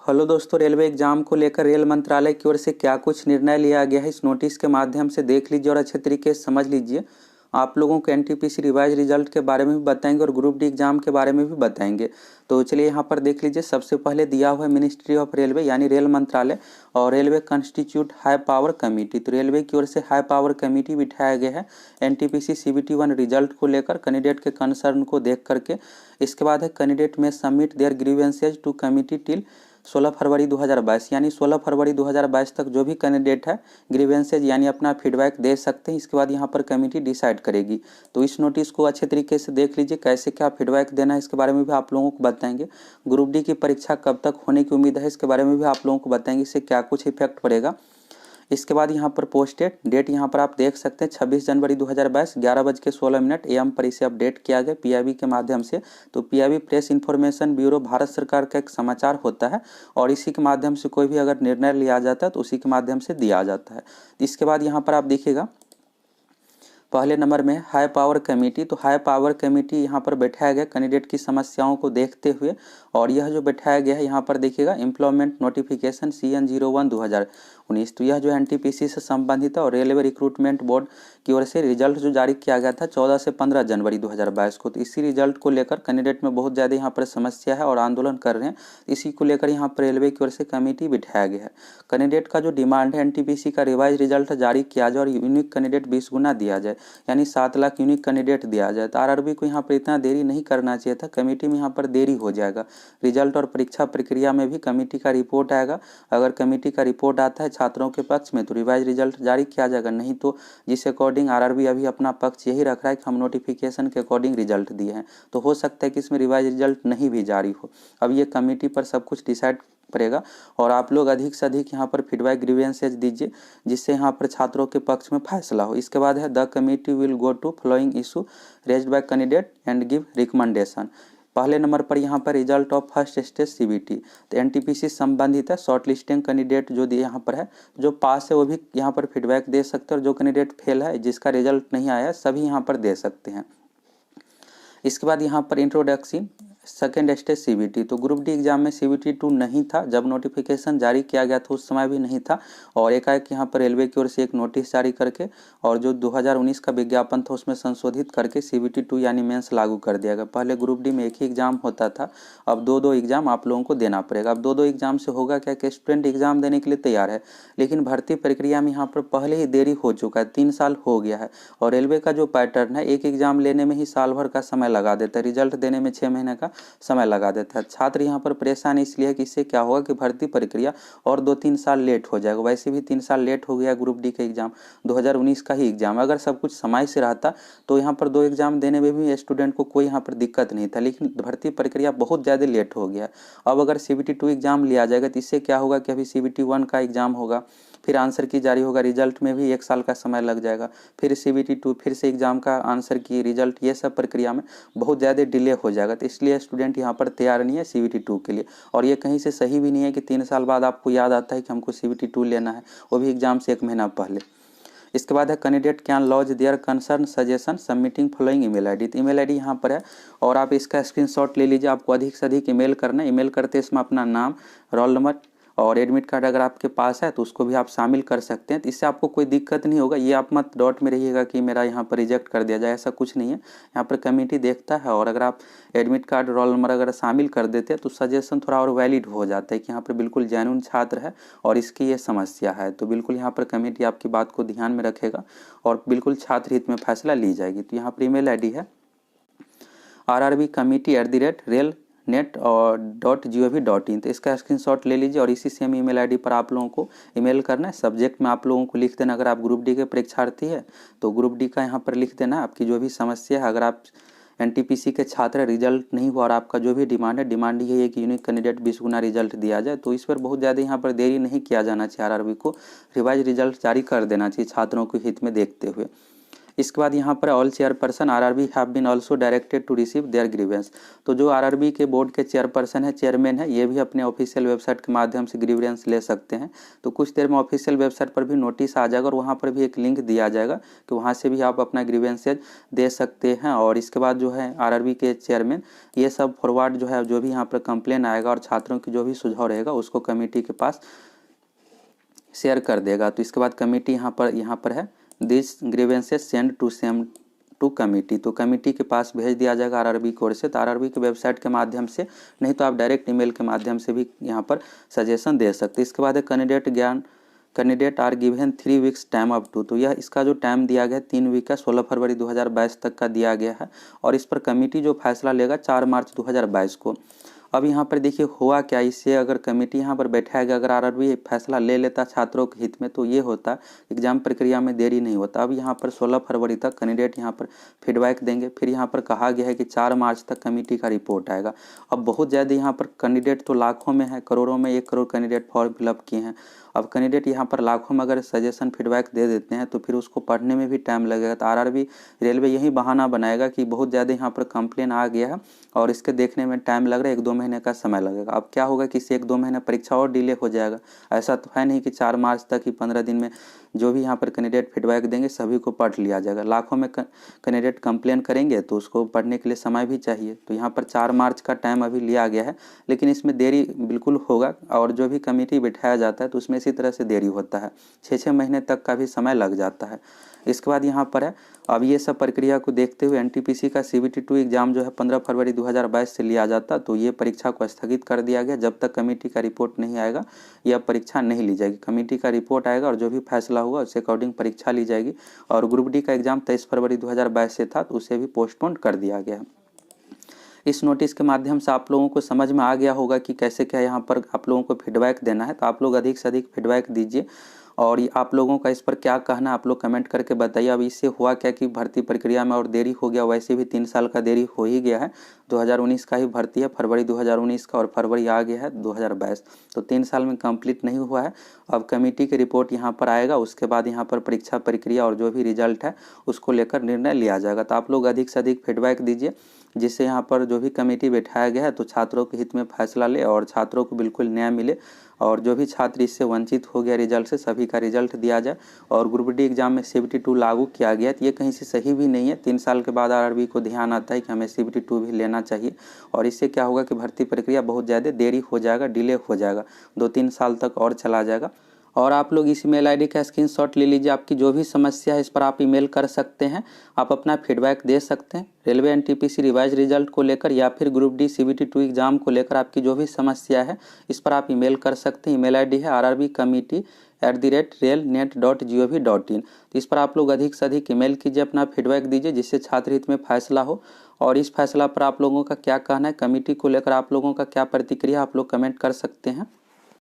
Hello दोस्तों, railway exam को लेकर रेल मंत्रालय की ओर से क्या कुछ निर्णय लिया गया है इस नोटिस के माध्यम से देख लीजिए और अच्छे तरीके से समझ लीजिए। आप लोगों को एनटीपीसी रिवाइज रिजल्ट के बारे में भी बताएंगे और ग्रुप डी एग्जाम के बारे में भी बताएंगे। तो चलिए यहाँ पर देख लीजिए। सबसे पहले दिया हुआ है मिनिस्ट्री ऑफ रेलवे यानी रेल मंत्रालय और railway constitute high power committee. तो रेलवे की ओर से हाई पावर कमेटी बिठाया गया है एनटीपीसी सीबीटी 1 रिजल्ट को लेकर कैंडिडेट के कंसर्न को देख करके। इसके बाद है कैंडिडेट में submit their grievances to committee till 16 February 2022 यानी 16 फरवरी 2022 तक जो भी कैंडिडेट है ग्रीवेंसेज यानी अपना फीडबैक दे सकते हैं। इसके बाद यहाँ पर कमेटी डिसाइड करेगी। तो इस नोटिस को अच्छे तरीके से देख लीजिए, कैसे क्या फीडबैक देना है इसके बारे में भी आप लोगों को बताएंगे। ग्रुप डी की परीक्षा कब तक होने की उम्मीद है इसके बारे में भी आप लोगों को बताएंगे, इससे क्या कुछ इफेक्ट पड़ेगा। इसके बाद यहाँ पर पोस्टेड डेट यहाँ पर आप देख सकते हैं 26 जनवरी 2022 11:16 AM पर इसे अपडेट किया गया पीआईबी के माध्यम से। तो PIB press information bureau Bharat सरकार का एक समाचार होता है और इसी के माध्यम से कोई भी अगर निर्णय लिया जाता है तो उसी के माध्यम से दिया जाता है। इसके बाद यहाँ पर आप देखिएगा पहले नंबर में हाई पावर कमेटी। तो हाई पावर कमेटी यहाँ पर बैठाया गया कैंडिडेट की समस्याओं को देखते हुए और यह जो बैठाया गया है यहाँ पर देखिएगा एम्प्लॉयमेंट नोटिफिकेशन CN01 2019। तो यह जो एनटीपीसी से संबंधित है और रेलवे रिक्रूटमेंट बोर्ड की ओर से रिजल्ट जो जारी किया गया था 14 से 15 जनवरी 2022 को। तो इसी रिजल्ट को लेकर कैंडिडेट में बहुत ज़्यादा यहाँ पर समस्या है और आंदोलन कर रहे हैं। इसी को लेकर यहाँ पर रेलवे की ओर से कमेटी बिठाया गया है। कैंडिडेट का जो डिमांड है एनटीपीसी का रिवाइज रिजल्ट जारी किया जाए और यूनिक कैंडिडेट 20 गुना दिया जाए यानी 7 लाख यूनिक कैंडिडेट दिया जाए। तो आरआरबी को यहाँ पर इतना देरी नहीं करना चाहिए था, कमेटी में यहाँ पर देरी हो जाएगा। रिजल्ट और परीक्षा प्रक्रिया में भी कमेटी का रिपोर्ट आएगा। अगर कमेटी का रिपोर्ट आता है छात्रों के पक्ष में तो रिवाइज रिजल्ट जारी किया जाएगा, नहीं तो जिस अकॉर्डिंग आरआरबी अभी अपना पक्ष यही रख रहा है कि हम नोटिफिकेशन के अकॉर्डिंग रिजल्ट दिए हैं, तो हो सकता है कि इसमें रिवाइज रिजल्ट नहीं भी जारी हो। अब ये कमेटी पर सब कुछ डिसाइड पड़ेगा और आप लोग अधिक से अधिक यहाँ पर फीडबैक ग्रीवेंसेज दीजिए जिससे यहाँ पर छात्रों के पक्ष में फैसला हो। इसके बाद है the committee will go to following issue raised by candidate and give recommendation. पहले नंबर पर यहाँ पर result of first stage CBT. तो एनटीपीसी संबंधित है शॉर्ट लिस्टिंग कैंडिडेट जो यहाँ पर है, जो पास है वो भी यहाँ पर फीडबैक दे सकते हैं और जो कैंडिडेट फेल है जिसका रिजल्ट नहीं आया सभी यहाँ पर दे सकते हैं। इसके बाद यहाँ पर इंट्रोडक्शन सेकेंड स्टेज सीबीटी। तो ग्रुप डी एग्जाम में सीबीटी 2 नहीं था, जब नोटिफिकेशन जारी किया गया था उस समय भी नहीं था और एकाएक यहाँ पर रेलवे की ओर से एक नोटिस जारी करके और जो 2019 का विज्ञापन था उसमें संशोधित करके सीबीटी 2 यानी मेंस लागू कर दिया गया। पहले ग्रुप डी में एक ही एग्जाम होता था, अब दो एग्जाम आप लोगों को देना पड़ेगा। अब दो एग्जाम से होगा क्या कि स्टूडेंट एग्जाम देने के लिए तैयार है लेकिन भर्ती प्रक्रिया में यहाँ पर पहले ही देरी हो चुका है, 3 साल हो गया है और रेलवे का जो पैटर्न है एक एग्जाम लेने में ही साल भर का समय लगा देता है, रिजल्ट देने में 6 महीने का समय लगा देता है। छात्र यहाँ पर परेशान इसलिए है कि इससे क्या होगा कि भर्ती प्रक्रिया और 2-3 साल लेट हो जाएगा। वैसे भी 3 साल लेट हो गया ग्रुप डी का एग्जाम, 2019 का ही एग्जाम। अगर सब कुछ समय से रहता तो यहाँ पर 2 एग्जाम देने में भी स्टूडेंट को कोई यहाँ पर दिक्कत नहीं था, लेकिन भर्ती प्रक्रिया बहुत ज़्यादा लेट हो गया। अब अगर CBT 2 एग्जाम लिया जाएगा तो इससे क्या होगा कि अभी CBT 1 का एग्जाम होगा, फिर आंसर की जारी होगा, रिजल्ट में भी 1 साल का समय लग जाएगा, फिर CBT 2 फिर से एग्जाम का आंसर की रिजल्ट, ये सब प्रक्रिया में बहुत ज़्यादा डिले हो जाएगा। तो इसलिए स्टूडेंट यहाँ पर तैयार नहीं है CBT 2 के लिए और ये कहीं से सही भी नहीं है कि 3 साल बाद आपको याद आता है कि हमको CBT 2 लेना है, वो भी एग्जाम से 1 महीना पहले। इसके बाद है candidate can lodge their concern suggestion submitting following email ID. तो ईमेल आईडी यहाँ पर है और आप इसका स्क्रीनशॉट ले लीजिए। आपको अधिक से अधिक ईमेल करना है। ईमेल करते इसमें अपना नाम, रोल नंबर और एडमिट कार्ड अगर आपके पास है तो उसको भी आप शामिल कर सकते हैं। तो इससे आपको कोई दिक्कत नहीं होगा। ये आप मत डाउट में रहिएगा कि मेरा यहाँ पर रिजेक्ट कर दिया जाए, ऐसा कुछ नहीं है। यहाँ पर कमेटी देखता है और अगर आप एडमिट कार्ड, रोल नंबर अगर शामिल कर देते हैं तो सजेशन थोड़ा और वैलिड हो जाता है कि यहाँ पर बिल्कुल जेन्युइन छात्र है और इसकी ये समस्या है। तो बिल्कुल यहाँ पर कमेटी आपकी बात को ध्यान में रखेगा और बिल्कुल छात्र हित में फैसला ली जाएगी। तो यहाँ पर ईमेल ID है rrbcommittee@rail नेट और .gov.in। तो इसका स्क्रीनशॉट ले लीजिए और इसी सेम ईमेल आईडी पर आप लोगों को ईमेल करना है। सब्जेक्ट में आप लोगों को लिख देना, अगर आप ग्रुप डी के परीक्षार्थी है तो ग्रुप डी का यहाँ पर लिख देना आपकी जो भी समस्या है। अगर आप एनटीपीसी के छात्र, रिजल्ट नहीं हुआ और आपका जो भी डिमांड यही है कि यूनिक कैंडिडेट 20 गुना रिजल्ट दिया जाए, तो इस पर बहुत ज़्यादा यहाँ पर देरी नहीं किया जाना चाहिए। आरआरबी को रिवाइज रिजल्ट जारी कर देना चाहिए छात्रों के हित में देखते हुए। इसके बाद यहाँ पर all chairperson RRB have been also directed to receive their grievance. तो जो आरआरबी के बोर्ड के चेयरपर्सन है, चेयरमैन है, ये भी अपने ऑफिशियल वेबसाइट के माध्यम से ग्रीवेंस ले सकते हैं। तो कुछ देर में ऑफिशियल वेबसाइट पर भी नोटिस आ जाएगा और वहाँ पर भी एक लिंक दिया जाएगा कि वहाँ से भी आप अपना ग्रीवेंसेज दे सकते हैं। और इसके बाद जो है आरआरबी के चेयरमैन ये सब फॉरवर्ड जो है, जो भी यहाँ पर कंप्लेन आएगा और छात्रों की जो भी सुझाव रहेगा उसको कमेटी के पास शेयर कर देगा। तो इसके बाद कमेटी यहाँ पर है this grievances send to committee. तो कमेटी के पास भेज दिया जाएगा आरआरबी की ओर से। तो आरआरबी के वेबसाइट के माध्यम से, नहीं तो आप डायरेक्ट ईमेल के माध्यम से भी यहाँ पर सजेशन दे सकते हैं। इसके बाद है candidate are given 3 weeks time up to. तो यह इसका जो टाइम दिया गया है 3 वीक का 16 फरवरी 2022 तक का दिया गया है और इस पर कमेटी जो फैसला लेगा 4 मार्च 2022 को। अब यहाँ पर देखिए हुआ क्या, इससे अगर कमेटी यहाँ पर बैठाएगा, अगर आरआरबी फैसला ले लेता छात्रों के हित में तो ये होता एग्जाम प्रक्रिया में देरी नहीं होता। अब यहाँ पर 16 फरवरी तक कैंडिडेट यहाँ पर फीडबैक देंगे। फिर यहाँ पर कहा गया है कि 4 मार्च तक कमेटी का रिपोर्ट आएगा। अब बहुत ज़्यादा यहाँ पर कैंडिडेट तो लाखों में है, करोड़ों में 1 करोड़ कैंडिडेट फॉर्म फिलअप किए हैं। अब कैंडिडेट यहाँ पर लाखों में अगर सजेशन फीडबैक दे देते हैं तो फिर उसको पढ़ने में भी टाइम लगेगा। तो आरआरबी रेलवे यही बहाना बनाएगा कि बहुत ज़्यादा यहाँ पर कंप्लेन आ गया है और इसके देखने में टाइम लग रहा है, 1-2 महीने का समय लगेगा। अब क्या होगा कि इससे 1-2 महीने परीक्षा और डिले हो जाएगा। ऐसा तो है नहीं कि 4 मार्च तक ही 15 दिन में जो भी यहाँ पर कैंडिडेट फीडबैक देंगे सभी को पढ़ लिया जाएगा। लाखों में कैंडिडेट कंप्लेन करेंगे तो उसको पढ़ने के लिए समय भी चाहिए। तो यहाँ पर 4 मार्च का टाइम अभी लिया गया है, लेकिन इसमें देरी बिल्कुल होगा और जो भी कमेटी बिठाया जाता है तो उसमें इसी तरह से देरी होता है, 6-6 महीने तक का भी समय लग जाता है। इसके बाद यहाँ पर है, अब ये सब प्रक्रिया को देखते हुए एनटीपीसी का CBT2 एग्जाम जो है 15 फरवरी 2022 से लिया जाता, तो ये परीक्षा को स्थगित कर दिया गया। जब तक कमेटी का रिपोर्ट नहीं आएगा यह परीक्षा नहीं ली जाएगी। कमेटी का रिपोर्ट आएगा और जो भी फैसला होगा उसके अकॉर्डिंग परीक्षा ली जाएगी। और ग्रुप डी का एग्जाम 23 फरवरी 2022 से था तो उसे भी पोस्टपोन कर दिया गया। इस नोटिस के माध्यम से आप लोगों को समझ में आ गया होगा कि कैसे क्या यहाँ पर आप लोगों को फीडबैक देना है। तो आप लोग अधिक से अधिक फीडबैक दीजिए और आप लोगों का इस पर क्या कहना है आप लोग कमेंट करके बताइए। अब इससे हुआ क्या कि भर्ती प्रक्रिया में और देरी हो गया, वैसे भी 3 साल का देरी हो ही गया है। 2019 का ही भर्ती है, फरवरी 2019 का, और फरवरी आ गया है 2022, तो 3 साल में कंप्लीट नहीं हुआ है। अब कमेटी की रिपोर्ट यहाँ पर आएगा, उसके बाद यहाँ पर परीक्षा प्रक्रिया और जो भी रिजल्ट है उसको लेकर निर्णय लिया जाएगा। तो आप लोग अधिक से अधिक फीडबैक दीजिए जिससे यहाँ पर जो भी कमेटी बैठाया गया है तो छात्रों के हित में फैसला ले और छात्रों को बिल्कुल न्याय मिले और जो भी छात्र इससे वंचित हो गया रिजल्ट से सभी का रिजल्ट दिया जाए। और ग्रुप डी एग्जाम में CBT2 लागू किया गया तो ये कहीं से सही भी नहीं है। 3 साल के बाद आरआरबी को ध्यान आता है कि हमें CBT2 भी लेना चाहिए और इससे क्या होगा कि भर्ती प्रक्रिया बहुत ज़्यादा देरी हो जाएगा, डिले हो जाएगा, 2-3 साल तक और चला जाएगा। और आप लोग इस ईमेल आईडी का स्क्रीनशॉट ले लीजिए। आपकी जो भी समस्या है इस पर आप ईमेल कर सकते हैं, आप अपना फीडबैक दे सकते हैं रेलवे एनटीपीसी रिवाइज रिजल्ट को लेकर या फिर ग्रुप डी CBT2 एग्जाम को लेकर। आपकी जो भी समस्या है इस पर आप ईमेल कर सकते हैं। ईमेल आईडी है rrbcommittee@railnet.gov.in। तो इस पर आप लोग अधिक से अधिक ईमेल कीजिए, अपना फीडबैक दीजिए जिससे छात्र हित में फैसला हो। और इस फैसला पर आप लोगों का क्या कहना है, कमेटी को लेकर आप लोगों का क्या प्रतिक्रिया, आप लोग कमेंट कर सकते हैं।